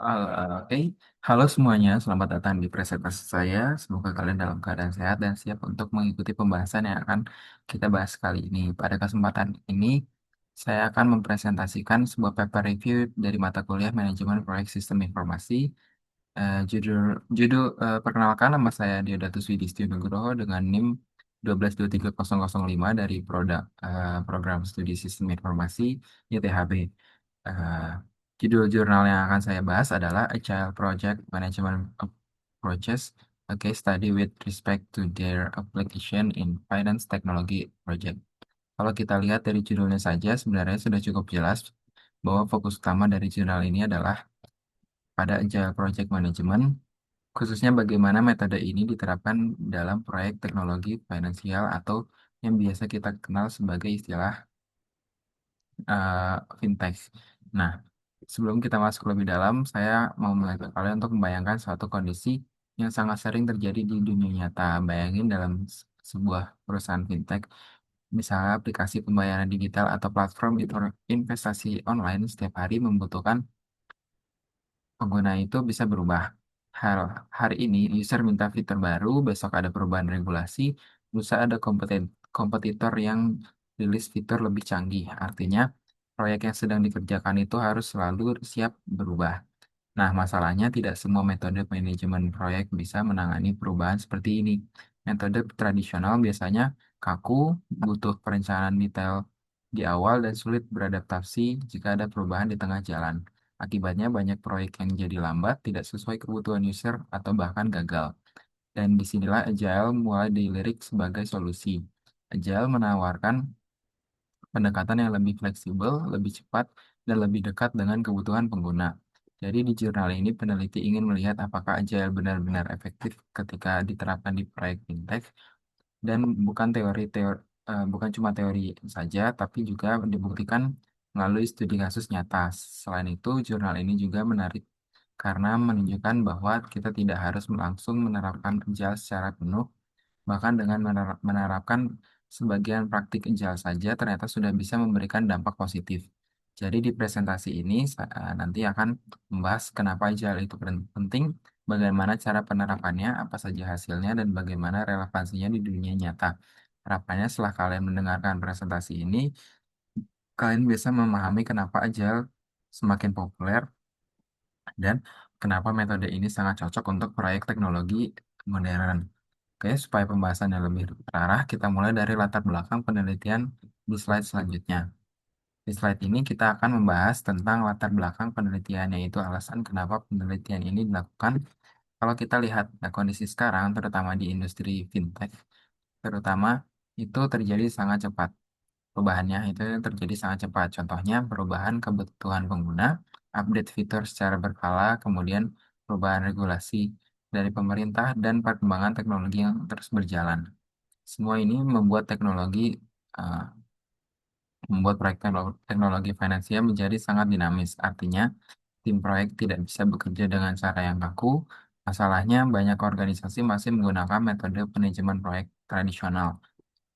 Oke, halo semuanya, selamat datang di presentasi saya. Semoga kalian dalam keadaan sehat dan siap untuk mengikuti pembahasan yang akan kita bahas kali ini. Pada kesempatan ini, saya akan mempresentasikan sebuah paper review dari mata kuliah Manajemen Proyek Sistem Informasi. Perkenalkan, nama saya Diodatus Widistio Nugroho dengan NIM 1223005 dari Program Studi Sistem Informasi YTHB. Eh, Judul jurnal yang akan saya bahas adalah Agile Project Management Approaches, a case study with respect to their application in finance technology project. Kalau kita lihat dari judulnya saja, sebenarnya sudah cukup jelas bahwa fokus utama dari jurnal ini adalah pada Agile Project Management, khususnya bagaimana metode ini diterapkan dalam proyek teknologi finansial atau yang biasa kita kenal sebagai istilah eh, fintech. Nah, sebelum kita masuk lebih dalam, saya mau mengajak kalian untuk membayangkan suatu kondisi yang sangat sering terjadi di dunia nyata. Bayangin dalam sebuah perusahaan fintech, misalnya aplikasi pembayaran digital atau platform investasi online setiap hari membutuhkan pengguna itu bisa berubah. Hal hari ini user minta fitur baru, besok ada perubahan regulasi, lusa ada kompetitor yang rilis fitur lebih canggih. Artinya, proyek yang sedang dikerjakan itu harus selalu siap berubah. Nah, masalahnya tidak semua metode manajemen proyek bisa menangani perubahan seperti ini. Metode tradisional biasanya kaku, butuh perencanaan detail di awal dan sulit beradaptasi jika ada perubahan di tengah jalan. Akibatnya banyak proyek yang jadi lambat, tidak sesuai kebutuhan user, atau bahkan gagal. Dan disinilah Agile mulai dilirik sebagai solusi. Agile menawarkan pendekatan yang lebih fleksibel, lebih cepat, dan lebih dekat dengan kebutuhan pengguna. Jadi di jurnal ini peneliti ingin melihat apakah Agile benar-benar efektif ketika diterapkan di proyek fintech dan bukan cuma teori saja, tapi juga dibuktikan melalui studi kasus nyata. Selain itu, jurnal ini juga menarik karena menunjukkan bahwa kita tidak harus langsung menerapkan Agile secara penuh. Bahkan dengan menerapkan sebagian praktik agile saja ternyata sudah bisa memberikan dampak positif. Jadi di presentasi ini nanti akan membahas kenapa agile itu penting, bagaimana cara penerapannya, apa saja hasilnya, dan bagaimana relevansinya di dunia nyata. Harapannya setelah kalian mendengarkan presentasi ini, kalian bisa memahami kenapa agile semakin populer dan kenapa metode ini sangat cocok untuk proyek teknologi modern. Oke, supaya pembahasannya lebih terarah, kita mulai dari latar belakang penelitian di slide selanjutnya. Di slide ini kita akan membahas tentang latar belakang penelitian, yaitu alasan kenapa penelitian ini dilakukan. Kalau kita lihat kondisi sekarang, terutama di industri fintech, terutama itu terjadi sangat cepat. Perubahannya itu terjadi sangat cepat. Contohnya, perubahan kebutuhan pengguna, update fitur secara berkala, kemudian perubahan regulasi dari pemerintah, dan perkembangan teknologi yang terus berjalan. Semua ini eh, membuat proyek teknologi finansial menjadi sangat dinamis. Artinya, tim proyek tidak bisa bekerja dengan cara yang kaku. Masalahnya, banyak organisasi masih menggunakan metode manajemen proyek tradisional.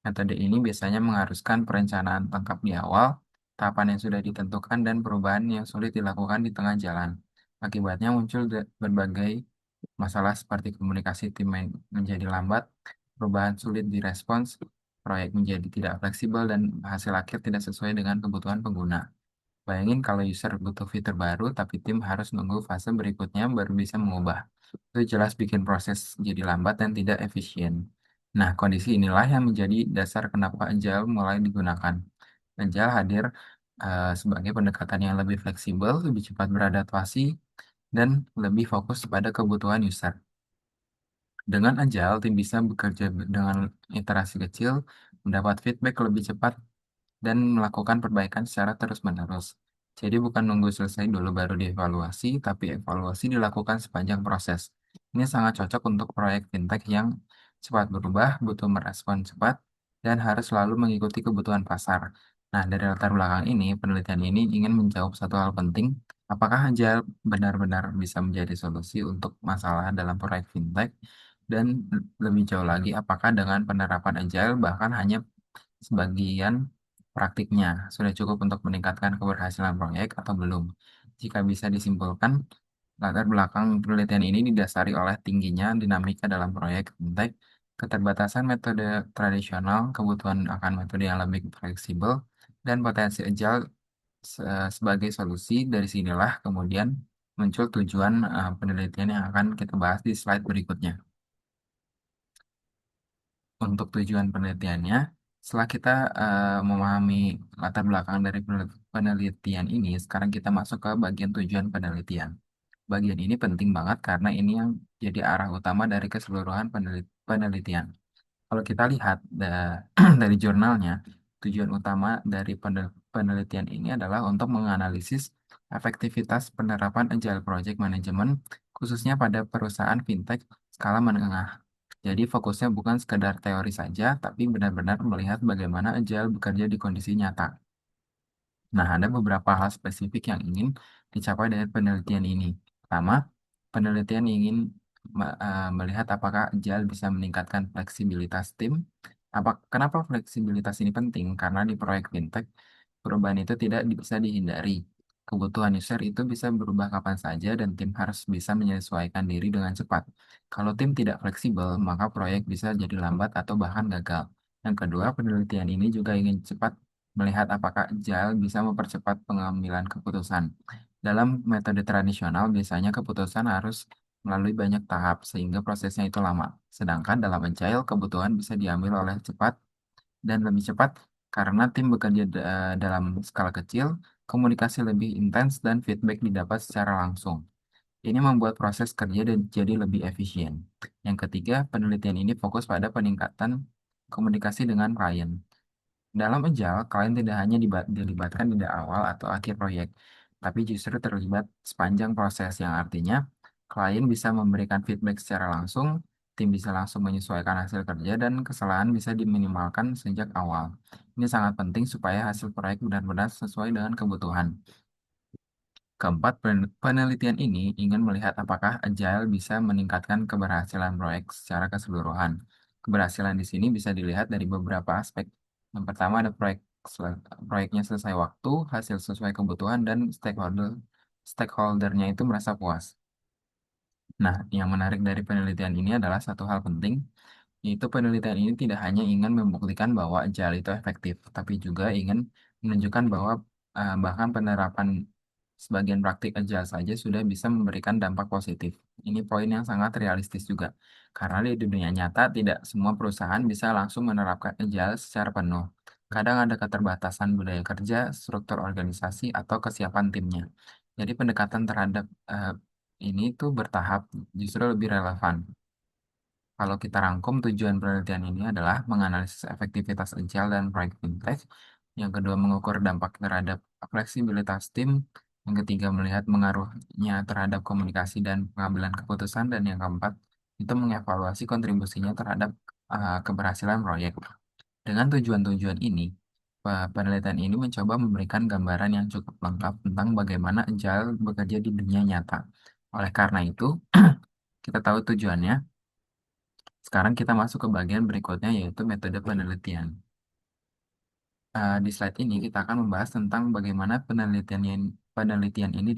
Metode ini biasanya mengharuskan perencanaan lengkap di awal, tahapan yang sudah ditentukan, dan perubahan yang sulit dilakukan di tengah jalan. Akibatnya muncul berbagai masalah seperti komunikasi tim yang menjadi lambat, perubahan sulit direspons, proyek menjadi tidak fleksibel, dan hasil akhir tidak sesuai dengan kebutuhan pengguna. Bayangin kalau user butuh fitur baru, tapi tim harus nunggu fase berikutnya baru bisa mengubah. Itu jelas bikin proses jadi lambat dan tidak efisien. Nah, kondisi inilah yang menjadi dasar kenapa Agile mulai digunakan. Agile hadir sebagai pendekatan yang lebih fleksibel, lebih cepat beradaptasi, dan lebih fokus pada kebutuhan user. Dengan Agile, tim bisa bekerja dengan iterasi kecil, mendapat feedback lebih cepat, dan melakukan perbaikan secara terus-menerus. Jadi bukan nunggu selesai dulu baru dievaluasi, tapi evaluasi dilakukan sepanjang proses. Ini sangat cocok untuk proyek fintech yang cepat berubah, butuh merespon cepat, dan harus selalu mengikuti kebutuhan pasar. Nah, dari latar belakang ini, penelitian ini ingin menjawab satu hal penting, apakah Agile benar-benar bisa menjadi solusi untuk masalah dalam proyek fintech, dan lebih jauh lagi, apakah dengan penerapan Agile bahkan hanya sebagian praktiknya sudah cukup untuk meningkatkan keberhasilan proyek atau belum. Jika bisa disimpulkan, Latar belakang penelitian ini didasari oleh tingginya dinamika dalam proyek fintech, keterbatasan metode tradisional, kebutuhan akan metode yang lebih fleksibel, dan potensi agile sebagai solusi. Dari sinilah kemudian muncul tujuan penelitian yang akan kita bahas di slide berikutnya. Untuk tujuan penelitiannya, setelah kita memahami latar belakang dari penelitian ini, sekarang kita masuk ke bagian tujuan penelitian. Bagian ini penting banget karena ini yang jadi arah utama dari keseluruhan penelitian. Kalau kita lihat dari jurnalnya, tujuan utama dari penelitian ini adalah untuk menganalisis efektivitas penerapan Agile Project Management, khususnya pada perusahaan fintech skala menengah. Jadi fokusnya bukan sekedar teori saja, tapi benar-benar melihat bagaimana Agile bekerja di kondisi nyata. Nah, ada beberapa hal spesifik yang ingin dicapai dari penelitian ini. Pertama, penelitian ingin melihat apakah agile bisa meningkatkan fleksibilitas tim. Kenapa fleksibilitas ini penting? Karena di proyek fintech, perubahan itu tidak bisa dihindari. Kebutuhan user itu bisa berubah kapan saja dan tim harus bisa menyesuaikan diri dengan cepat. Kalau tim tidak fleksibel, maka proyek bisa jadi lambat atau bahkan gagal. Yang kedua, penelitian ini juga ingin cepat melihat apakah agile bisa mempercepat pengambilan keputusan. Dalam metode tradisional, biasanya keputusan harus melalui banyak tahap sehingga prosesnya itu lama. Sedangkan dalam agile, kebutuhan bisa diambil oleh cepat dan lebih cepat karena tim bekerja dalam skala kecil, komunikasi lebih intens, dan feedback didapat secara langsung. Ini membuat proses kerja dan jadi lebih efisien. Yang ketiga, penelitian ini fokus pada peningkatan komunikasi dengan klien. Dalam Agile, klien tidak hanya dilibatkan di awal atau akhir proyek, tapi justru terlibat sepanjang proses, yang artinya klien bisa memberikan feedback secara langsung, tim bisa langsung menyesuaikan hasil kerja, dan kesalahan bisa diminimalkan sejak awal. Ini sangat penting supaya hasil proyek benar-benar sesuai dengan kebutuhan. Keempat, penelitian ini ingin melihat apakah Agile bisa meningkatkan keberhasilan proyek secara keseluruhan. Keberhasilan di sini bisa dilihat dari beberapa aspek. Yang pertama ada proyeknya selesai waktu, hasil sesuai kebutuhan, dan stakeholdernya itu merasa puas. Nah, yang menarik dari penelitian ini adalah satu hal penting, yaitu penelitian ini tidak hanya ingin membuktikan bahwa Agile itu efektif, tapi juga ingin menunjukkan bahwa bahkan penerapan sebagian praktik Agile saja sudah bisa memberikan dampak positif. Ini poin yang sangat realistis juga, karena di dunia nyata tidak semua perusahaan bisa langsung menerapkan Agile secara penuh. Kadang ada keterbatasan budaya kerja, struktur organisasi, atau kesiapan timnya. Jadi pendekatan terhadap ini tuh bertahap justru lebih relevan. Kalau kita rangkum, tujuan penelitian ini adalah menganalisis efektivitas agile dan proyek fintech. Yang kedua, mengukur dampak terhadap fleksibilitas tim. Yang ketiga, melihat pengaruhnya terhadap komunikasi dan pengambilan keputusan. Dan yang keempat, itu mengevaluasi kontribusinya terhadap keberhasilan proyek. Dengan tujuan-tujuan ini, penelitian ini mencoba memberikan gambaran yang cukup lengkap tentang bagaimana agile bekerja di dunia nyata. Oleh karena itu, kita tahu tujuannya. Sekarang kita masuk ke bagian berikutnya yaitu metode penelitian. Di slide ini kita akan membahas tentang bagaimana penelitian ini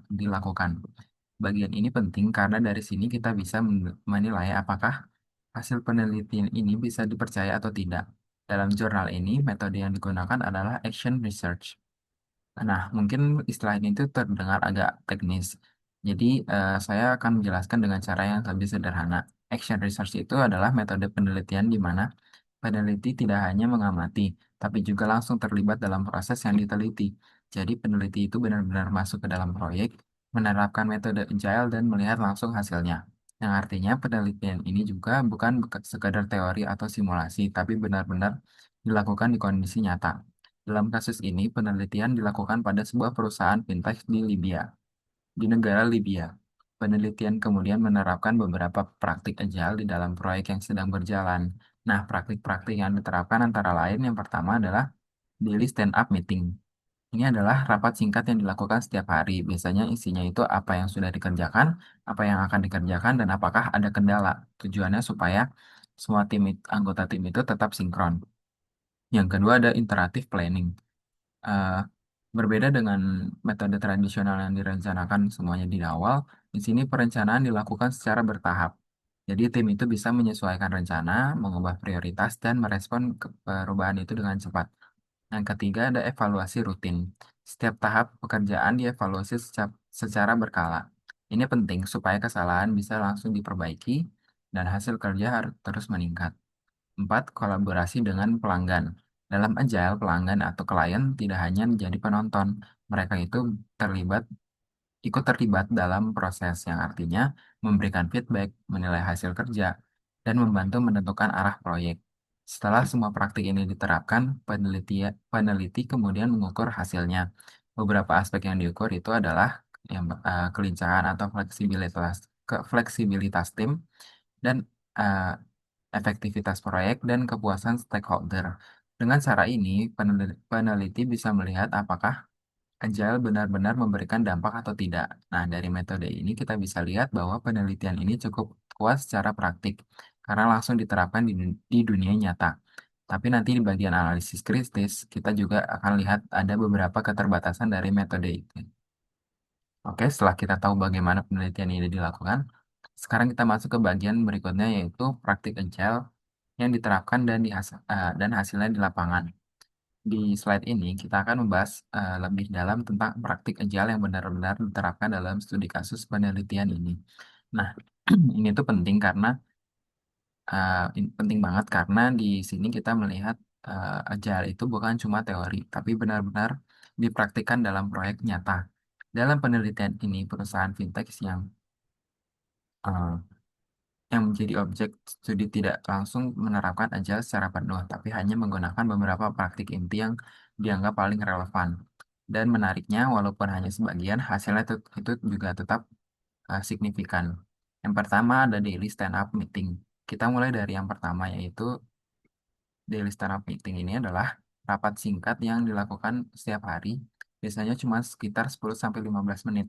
dilakukan. Bagian ini penting karena dari sini kita bisa menilai apakah hasil penelitian ini bisa dipercaya atau tidak. Dalam jurnal ini, metode yang digunakan adalah action research. Nah, mungkin istilah ini itu terdengar agak teknis. Jadi, saya akan menjelaskan dengan cara yang lebih sederhana. Action research itu adalah metode penelitian di mana peneliti tidak hanya mengamati, tapi juga langsung terlibat dalam proses yang diteliti. Jadi, peneliti itu benar-benar masuk ke dalam proyek, menerapkan metode agile, dan melihat langsung hasilnya. Yang artinya, penelitian ini juga bukan sekadar teori atau simulasi, tapi benar-benar dilakukan di kondisi nyata. Dalam kasus ini, penelitian dilakukan pada sebuah perusahaan fintech di Libya, di negara Libya. Penelitian kemudian menerapkan beberapa praktik agile di dalam proyek yang sedang berjalan. Nah, praktik-praktik yang diterapkan antara lain yang pertama adalah daily stand-up meeting. Ini adalah rapat singkat yang dilakukan setiap hari. Biasanya isinya itu apa yang sudah dikerjakan, apa yang akan dikerjakan, dan apakah ada kendala. Tujuannya supaya semua anggota tim itu tetap sinkron. Yang kedua ada interactive planning. Eh, Berbeda dengan metode tradisional yang direncanakan semuanya di awal, di sini perencanaan dilakukan secara bertahap. Jadi tim itu bisa menyesuaikan rencana, mengubah prioritas, dan merespon ke perubahan itu dengan cepat. Yang ketiga ada evaluasi rutin. Setiap tahap pekerjaan dievaluasi secara berkala. Ini penting supaya kesalahan bisa langsung diperbaiki dan hasil kerja harus terus meningkat. Empat, kolaborasi dengan pelanggan. Dalam Agile, pelanggan atau klien tidak hanya menjadi penonton, mereka itu terlibat ikut terlibat dalam proses yang artinya memberikan feedback, menilai hasil kerja, dan membantu menentukan arah proyek. Setelah semua praktik ini diterapkan, peneliti kemudian mengukur hasilnya. Beberapa aspek yang diukur itu adalah kelincahan atau fleksibilitas tim dan eh, efektivitas proyek dan kepuasan stakeholder. Dengan cara ini, peneliti bisa melihat apakah Agile benar-benar memberikan dampak atau tidak. Nah, dari metode ini kita bisa lihat bahwa penelitian ini cukup kuat secara praktik karena langsung diterapkan di dunia nyata. Tapi nanti di bagian analisis kritis, kita juga akan lihat ada beberapa keterbatasan dari metode itu. Oke, setelah kita tahu bagaimana penelitian ini dilakukan, sekarang kita masuk ke bagian berikutnya yaitu praktik Agile yang diterapkan dan hasilnya di lapangan. Di slide ini kita akan membahas lebih dalam tentang praktik agile yang benar-benar diterapkan dalam studi kasus penelitian ini. Nah, ini tuh penting karena penting banget karena di sini kita melihat agile itu bukan cuma teori, tapi benar-benar dipraktikkan dalam proyek nyata. Dalam penelitian ini, perusahaan fintech uh, yang menjadi objek studi tidak langsung menerapkan agile secara penuh, tapi hanya menggunakan beberapa praktik inti yang dianggap paling relevan. Dan menariknya, walaupun hanya sebagian, hasilnya itu juga tetap signifikan. Yang pertama ada daily stand-up meeting. Kita mulai dari yang pertama, yaitu daily stand-up meeting ini adalah rapat singkat yang dilakukan setiap hari, biasanya cuma sekitar 10-15 menit.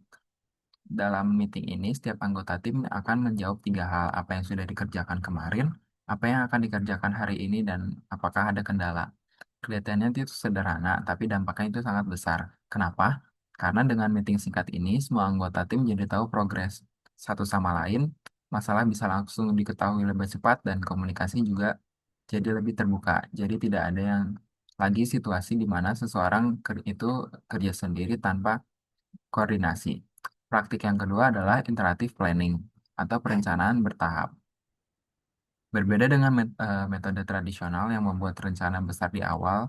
Dalam meeting ini, setiap anggota tim akan menjawab tiga hal, apa yang sudah dikerjakan kemarin, apa yang akan dikerjakan hari ini, dan apakah ada kendala. Kelihatannya itu sederhana, tapi dampaknya itu sangat besar. Kenapa? Karena dengan meeting singkat ini, semua anggota tim jadi tahu progres satu sama lain, masalah bisa langsung diketahui lebih cepat, dan komunikasi juga jadi lebih terbuka. Jadi tidak ada yang lagi situasi di mana seseorang itu kerja sendiri tanpa koordinasi. Praktik yang kedua adalah iterative planning atau perencanaan bertahap. Berbeda dengan metode tradisional yang membuat rencana besar di awal,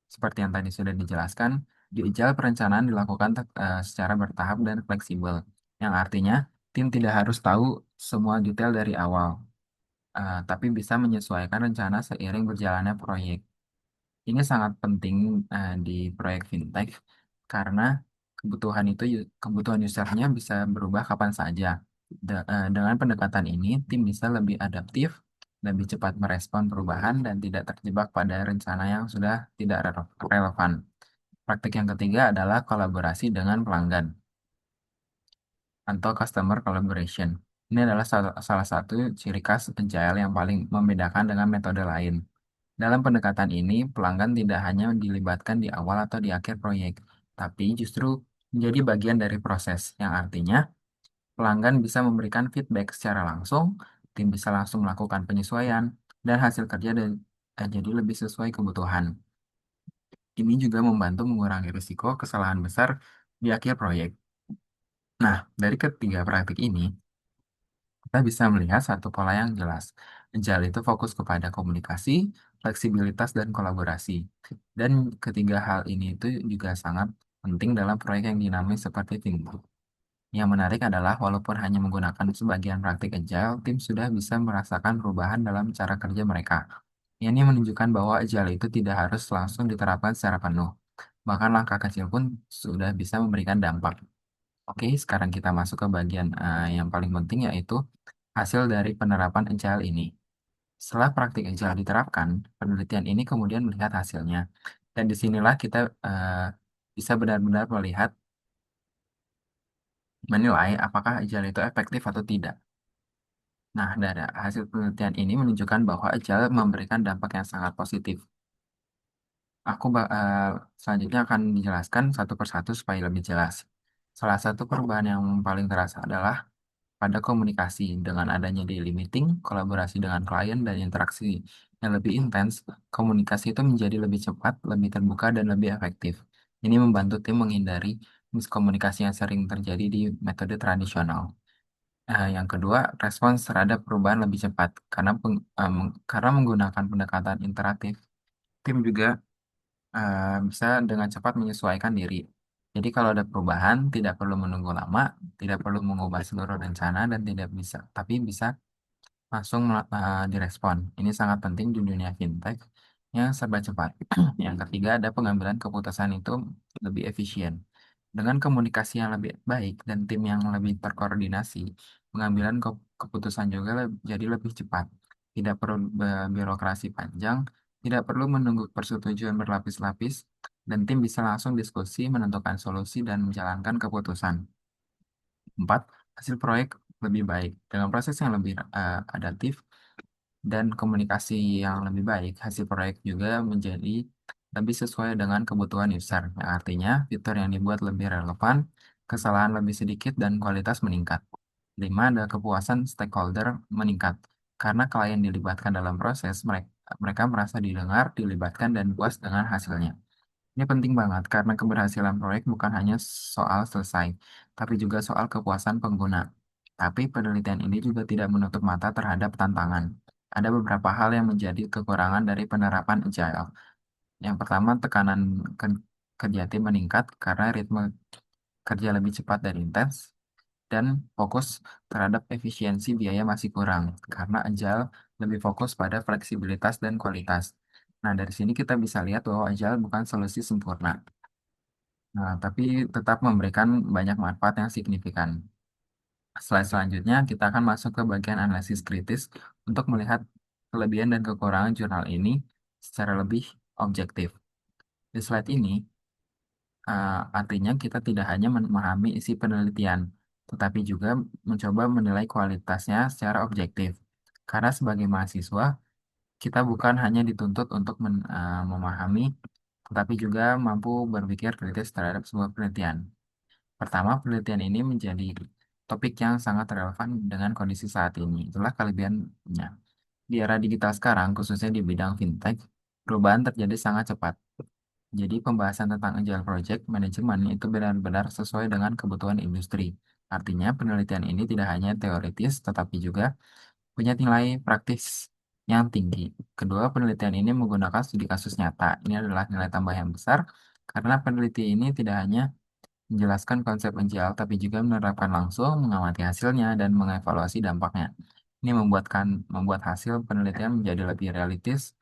seperti yang tadi sudah dijelaskan, di Agile perencanaan dilakukan secara bertahap dan fleksibel, yang artinya tim tidak harus tahu semua detail dari awal, tapi bisa menyesuaikan rencana seiring berjalannya proyek. Ini sangat penting di proyek fintech karena kebutuhan usernya bisa berubah kapan saja. Dengan pendekatan ini, tim bisa lebih adaptif, lebih cepat merespon perubahan, dan tidak terjebak pada rencana yang sudah tidak relevan. Praktik yang ketiga adalah kolaborasi dengan pelanggan atau customer collaboration. Ini adalah salah satu ciri khas Agile yang paling membedakan dengan metode lain. Dalam pendekatan ini, pelanggan tidak hanya dilibatkan di awal atau di akhir proyek, tapi justru menjadi bagian dari proses, yang artinya pelanggan bisa memberikan feedback secara langsung, tim bisa langsung melakukan penyesuaian, dan hasil kerja jadi lebih sesuai kebutuhan. Ini juga membantu mengurangi risiko kesalahan besar di akhir proyek. Nah, dari ketiga praktik ini, kita bisa melihat satu pola yang jelas. Agile itu fokus kepada komunikasi, fleksibilitas, dan kolaborasi. Dan ketiga hal ini itu juga sangat penting dalam proyek yang dinamis seperti Think. Yang menarik adalah walaupun hanya menggunakan sebagian praktik Agile, tim sudah bisa merasakan perubahan dalam cara kerja mereka. Ini menunjukkan bahwa Agile itu tidak harus langsung diterapkan secara penuh. Bahkan langkah kecil pun sudah bisa memberikan dampak. Oke, sekarang kita masuk ke bagian yang paling penting yaitu hasil dari penerapan Agile ini. Setelah praktik Agile diterapkan, penelitian ini kemudian melihat hasilnya. Dan disinilah kita bisa benar-benar menilai apakah Agile itu efektif atau tidak. Nah, dari hasil penelitian ini menunjukkan bahwa Agile memberikan dampak yang sangat positif. Selanjutnya akan dijelaskan satu persatu supaya lebih jelas. Salah satu perubahan yang paling terasa adalah pada komunikasi dengan adanya daily meeting, kolaborasi dengan klien, dan interaksi yang lebih intens, komunikasi itu menjadi lebih cepat, lebih terbuka, dan lebih efektif. Ini membantu tim menghindari miskomunikasi yang sering terjadi di metode tradisional. Yang kedua, respons terhadap perubahan lebih cepat karena menggunakan pendekatan interaktif. Tim juga bisa dengan cepat menyesuaikan diri. Jadi kalau ada perubahan, tidak perlu menunggu lama, tidak perlu mengubah seluruh rencana dan tidak bisa, tapi bisa langsung direspon. Ini sangat penting di dunia fintech yang serba cepat. Yang ketiga, ada pengambilan keputusan itu lebih efisien. Dengan komunikasi yang lebih baik dan tim yang lebih terkoordinasi, pengambilan keputusan juga jadi lebih cepat. Tidak perlu birokrasi panjang, tidak perlu menunggu persetujuan berlapis-lapis, dan tim bisa langsung diskusi, menentukan solusi, dan menjalankan keputusan. Empat, hasil proyek lebih baik. Dengan proses yang lebih adaptif dan komunikasi yang lebih baik, hasil proyek juga menjadi lebih sesuai dengan kebutuhan user. Yang artinya, fitur yang dibuat lebih relevan, kesalahan lebih sedikit, dan kualitas meningkat. Lima, ada kepuasan stakeholder meningkat. Karena klien dilibatkan dalam proses, mereka merasa didengar, dilibatkan, dan puas dengan hasilnya. Ini penting banget karena keberhasilan proyek bukan hanya soal selesai, tapi juga soal kepuasan pengguna. Tapi penelitian ini juga tidak menutup mata terhadap tantangan. Ada beberapa hal yang menjadi kekurangan dari penerapan agile. Yang pertama, tekanan kerja tim meningkat karena ritme kerja lebih cepat dan intens, dan fokus terhadap efisiensi biaya masih kurang karena agile lebih fokus pada fleksibilitas dan kualitas. Nah, dari sini kita bisa lihat bahwa agile bukan solusi sempurna. Nah, tapi tetap memberikan banyak manfaat yang signifikan. Selanjutnya, kita akan masuk ke bagian analisis kritis untuk melihat kelebihan dan kekurangan jurnal ini secara lebih objektif. Di slide ini, artinya kita tidak hanya memahami isi penelitian, tetapi juga mencoba menilai kualitasnya secara objektif. Karena sebagai mahasiswa, kita bukan hanya dituntut untuk memahami, tetapi juga mampu berpikir kritis terhadap sebuah penelitian. Pertama, penelitian ini menjadi topik yang sangat relevan dengan kondisi saat ini. Itulah kelebihannya. Di era digital sekarang, khususnya di bidang fintech, perubahan terjadi sangat cepat. Jadi, pembahasan tentang agile project management itu benar-benar sesuai dengan kebutuhan industri. Artinya, penelitian ini tidak hanya teoritis, tetapi juga punya nilai praktis yang tinggi. Kedua, penelitian ini menggunakan studi kasus nyata. Ini adalah nilai tambah yang besar karena peneliti ini tidak hanya menjelaskan konsep agile, tapi juga menerapkan langsung, mengamati hasilnya, dan mengevaluasi dampaknya. Ini membuat hasil penelitian menjadi lebih realistis,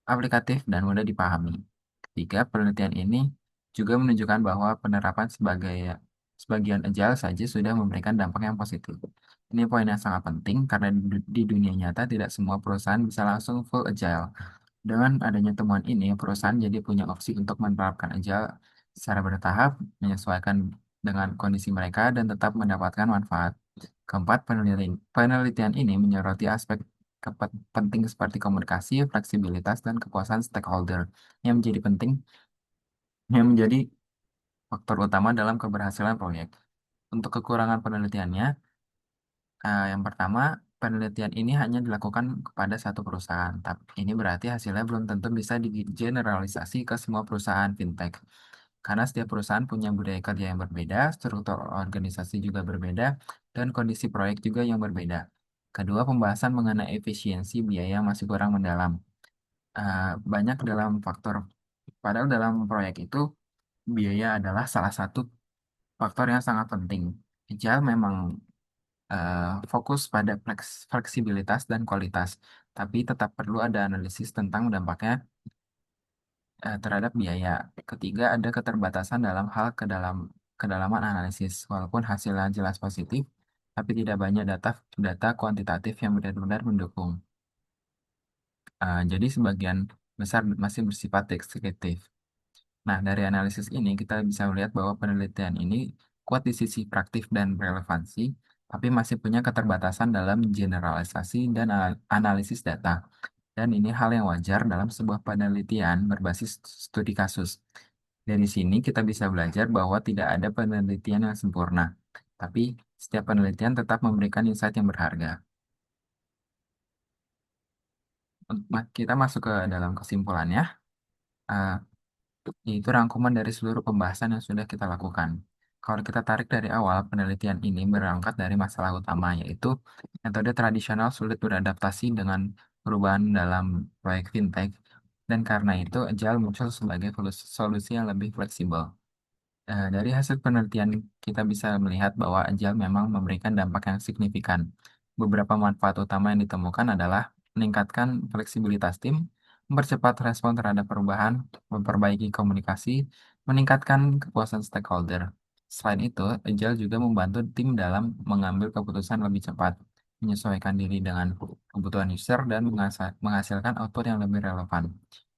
aplikatif, dan mudah dipahami. Ketiga, penelitian ini juga menunjukkan bahwa penerapan sebagian agile saja sudah memberikan dampak yang positif. Ini poin yang sangat penting karena di dunia nyata tidak semua perusahaan bisa langsung full agile. Dengan adanya temuan ini, perusahaan jadi punya opsi untuk menerapkan agile secara bertahap, menyesuaikan dengan kondisi mereka, dan tetap mendapatkan manfaat. Keempat, penelitian ini menyoroti aspek penting seperti komunikasi, fleksibilitas, dan kepuasan stakeholder yang menjadi penting, yang menjadi faktor utama dalam keberhasilan proyek. Untuk kekurangan penelitiannya, yang pertama, penelitian ini hanya dilakukan kepada satu perusahaan. Tapi ini berarti hasilnya belum tentu bisa digeneralisasi ke semua perusahaan fintech. Karena setiap perusahaan punya budaya kerja yang berbeda, struktur organisasi juga berbeda, dan kondisi proyek juga yang berbeda. Kedua, pembahasan mengenai efisiensi biaya masih kurang mendalam. Eh, Banyak dalam faktor, padahal dalam proyek itu, biaya adalah salah satu faktor yang sangat penting. Agile memang fokus pada fleksibilitas dan kualitas, tapi tetap perlu ada analisis tentang dampaknya terhadap biaya. Ketiga, ada keterbatasan dalam hal kedalaman analisis. Walaupun hasilnya jelas positif, tapi tidak banyak data kuantitatif yang benar-benar mendukung. Jadi sebagian besar masih bersifat deskriptif. Nah, dari analisis ini kita bisa melihat bahwa penelitian ini kuat di sisi praktif dan relevansi, tapi masih punya keterbatasan dalam generalisasi dan analisis data. Dan ini hal yang wajar dalam sebuah penelitian berbasis studi kasus. Dari sini kita bisa belajar bahwa tidak ada penelitian yang sempurna, tapi setiap penelitian tetap memberikan insight yang berharga. Kita masuk ke dalam kesimpulannya. Eh, Yaitu rangkuman dari seluruh pembahasan yang sudah kita lakukan. Kalau kita tarik dari awal, penelitian ini berangkat dari masalah utama, yaitu metode tradisional sulit beradaptasi dengan perubahan dalam proyek fintech, dan karena itu Agile muncul sebagai solusi yang lebih fleksibel. Dari hasil penelitian, kita bisa melihat bahwa Agile memang memberikan dampak yang signifikan. Beberapa manfaat utama yang ditemukan adalah meningkatkan fleksibilitas tim, mempercepat respon terhadap perubahan, memperbaiki komunikasi, meningkatkan kepuasan stakeholder. Selain itu, Agile juga membantu tim dalam mengambil keputusan lebih cepat, menyesuaikan diri dengan kebutuhan user, dan menghasilkan output yang lebih relevan.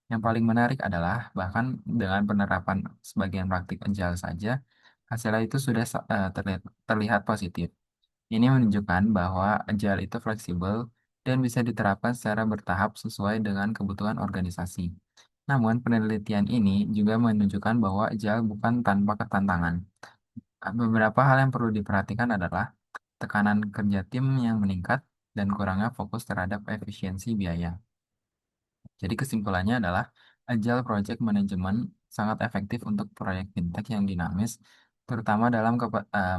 Yang paling menarik adalah bahkan dengan penerapan sebagian praktik Agile saja, hasilnya itu sudah terlihat positif. Ini menunjukkan bahwa Agile itu fleksibel dan bisa diterapkan secara bertahap sesuai dengan kebutuhan organisasi. Namun, penelitian ini juga menunjukkan bahwa Agile bukan tanpa ketantangan. Beberapa hal yang perlu diperhatikan adalah tekanan kerja tim yang meningkat dan kurangnya fokus terhadap efisiensi biaya. Jadi kesimpulannya adalah Agile Project Management sangat efektif untuk proyek fintech yang dinamis, terutama dalam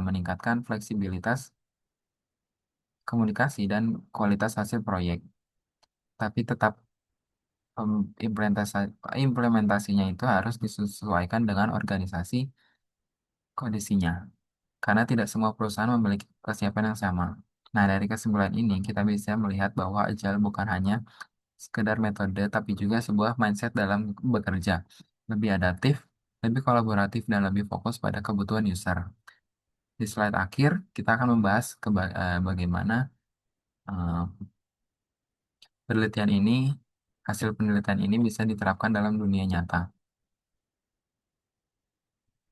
meningkatkan fleksibilitas, komunikasi, dan kualitas hasil proyek. Tapi tetap implementasinya itu harus disesuaikan dengan organisasi kondisinya, karena tidak semua perusahaan memiliki kesiapan yang sama. Nah, dari kesimpulan ini, kita bisa melihat bahwa Agile bukan hanya sekedar metode, tapi juga sebuah mindset dalam bekerja. Lebih adaptif, lebih kolaboratif, dan lebih fokus pada kebutuhan user. Di slide akhir, kita akan membahas bagaimana eh, penelitian ini, hasil penelitian ini bisa diterapkan dalam dunia nyata.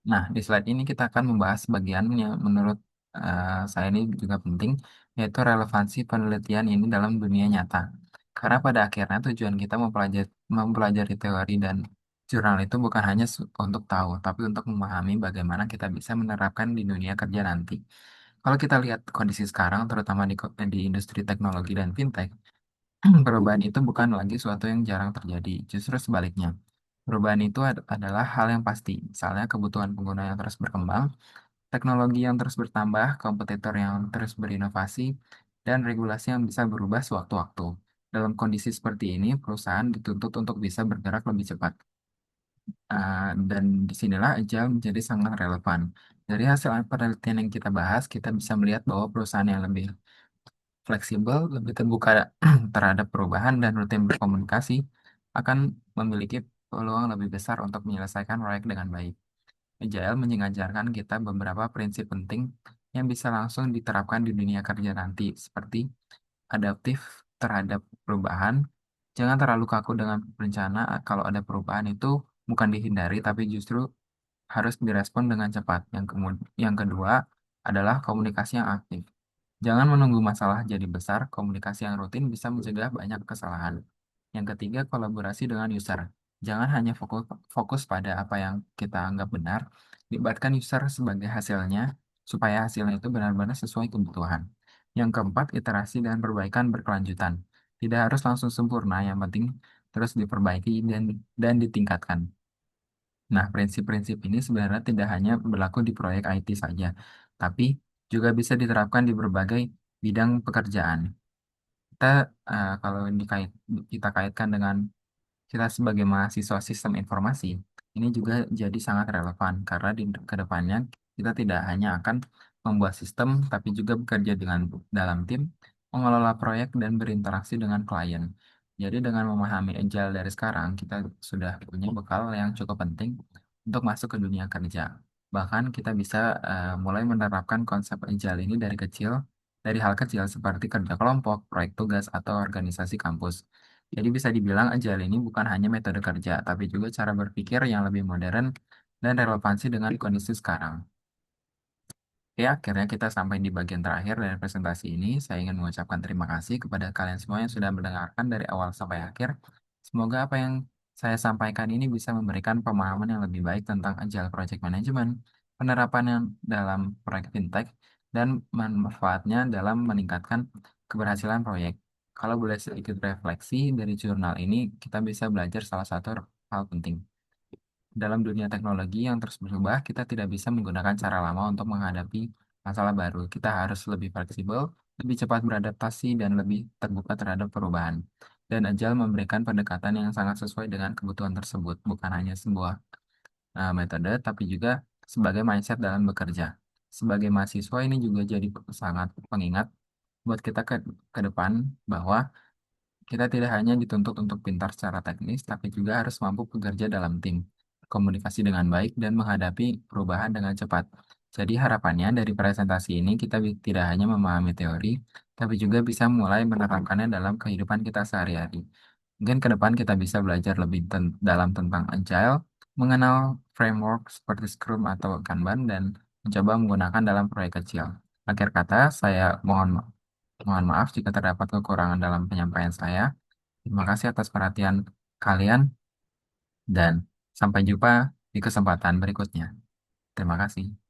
Nah, di slide ini kita akan membahas bagian yang menurut saya ini juga penting, yaitu relevansi penelitian ini dalam dunia nyata. Karena pada akhirnya tujuan kita mempelajari teori dan jurnal itu bukan hanya untuk tahu, tapi untuk memahami bagaimana kita bisa menerapkan di dunia kerja nanti. Kalau kita lihat kondisi sekarang, terutama di industri teknologi dan fintech, perubahan itu bukan lagi suatu yang jarang terjadi, justru sebaliknya. Perubahan itu adalah hal yang pasti, misalnya kebutuhan pengguna yang terus berkembang, teknologi yang terus bertambah, kompetitor yang terus berinovasi, dan regulasi yang bisa berubah sewaktu-waktu. Dalam kondisi seperti ini, perusahaan dituntut untuk bisa bergerak lebih cepat. Dan disinilah Agile menjadi sangat relevan. Dari hasil penelitian yang kita bahas, kita bisa melihat bahwa perusahaan yang lebih fleksibel, lebih terbuka terhadap perubahan, dan rutin berkomunikasi akan memiliki peluang lebih besar untuk menyelesaikan proyek dengan baik. Agile mengajarkan kita beberapa prinsip penting yang bisa langsung diterapkan di dunia kerja nanti, seperti adaptif terhadap perubahan. Jangan terlalu kaku dengan rencana. Kalau ada perubahan itu bukan dihindari, tapi justru harus direspon dengan cepat. Yang kedua adalah komunikasi yang aktif. Jangan menunggu masalah jadi besar, komunikasi yang rutin bisa mencegah banyak kesalahan. Yang ketiga, kolaborasi dengan user. Jangan hanya fokus pada apa yang kita anggap benar, libatkan user sebagai hasilnya, supaya hasilnya itu benar-benar sesuai kebutuhan. Yang keempat, iterasi dan perbaikan berkelanjutan. Tidak harus langsung sempurna, yang penting terus diperbaiki dan ditingkatkan. Nah, prinsip-prinsip ini sebenarnya tidak hanya berlaku di proyek IT saja, tapi juga bisa diterapkan di berbagai bidang pekerjaan. Kita kalau kita kaitkan dengan kita sebagai mahasiswa sistem informasi, ini juga jadi sangat relevan karena di kedepannya kita tidak hanya akan membuat sistem, tapi juga bekerja dengan dalam tim, mengelola proyek dan berinteraksi dengan klien. Jadi dengan memahami Agile dari sekarang, kita sudah punya bekal yang cukup penting untuk masuk ke dunia kerja. Bahkan kita bisa mulai menerapkan konsep Agile ini dari hal kecil seperti kerja kelompok, proyek tugas, atau organisasi kampus. Jadi bisa dibilang Agile ini bukan hanya metode kerja, tapi juga cara berpikir yang lebih modern dan relevansi dengan kondisi sekarang. Oke, Oke, akhirnya kita sampai di bagian terakhir dari presentasi ini. Saya ingin mengucapkan terima kasih kepada kalian semua yang sudah mendengarkan dari awal sampai akhir. Semoga apa yang saya sampaikan ini bisa memberikan pemahaman yang lebih baik tentang Agile Project Management, penerapan yang dalam proyek fintech, dan manfaatnya dalam meningkatkan keberhasilan proyek. Kalau boleh sedikit refleksi dari jurnal ini, kita bisa belajar salah satu hal penting. Dalam dunia teknologi yang terus berubah, kita tidak bisa menggunakan cara lama untuk menghadapi masalah baru. Kita harus lebih fleksibel, lebih cepat beradaptasi, dan lebih terbuka terhadap perubahan. Dan Agile memberikan pendekatan yang sangat sesuai dengan kebutuhan tersebut, bukan hanya sebuah metode, tapi juga sebagai mindset dalam bekerja. Sebagai mahasiswa ini juga jadi sangat pengingat buat kita ke depan bahwa kita tidak hanya dituntut untuk pintar secara teknis, tapi juga harus mampu bekerja dalam tim, komunikasi dengan baik, dan menghadapi perubahan dengan cepat. Jadi harapannya dari presentasi ini kita tidak hanya memahami teori, tapi juga bisa mulai menerapkannya dalam kehidupan kita sehari-hari. Mungkin ke depan kita bisa belajar lebih dalam tentang Agile, mengenal framework seperti Scrum atau Kanban, dan mencoba menggunakan dalam proyek kecil. Akhir kata, saya mohon maaf jika terdapat kekurangan dalam penyampaian saya. Terima kasih atas perhatian kalian dan sampai jumpa di kesempatan berikutnya. Terima kasih.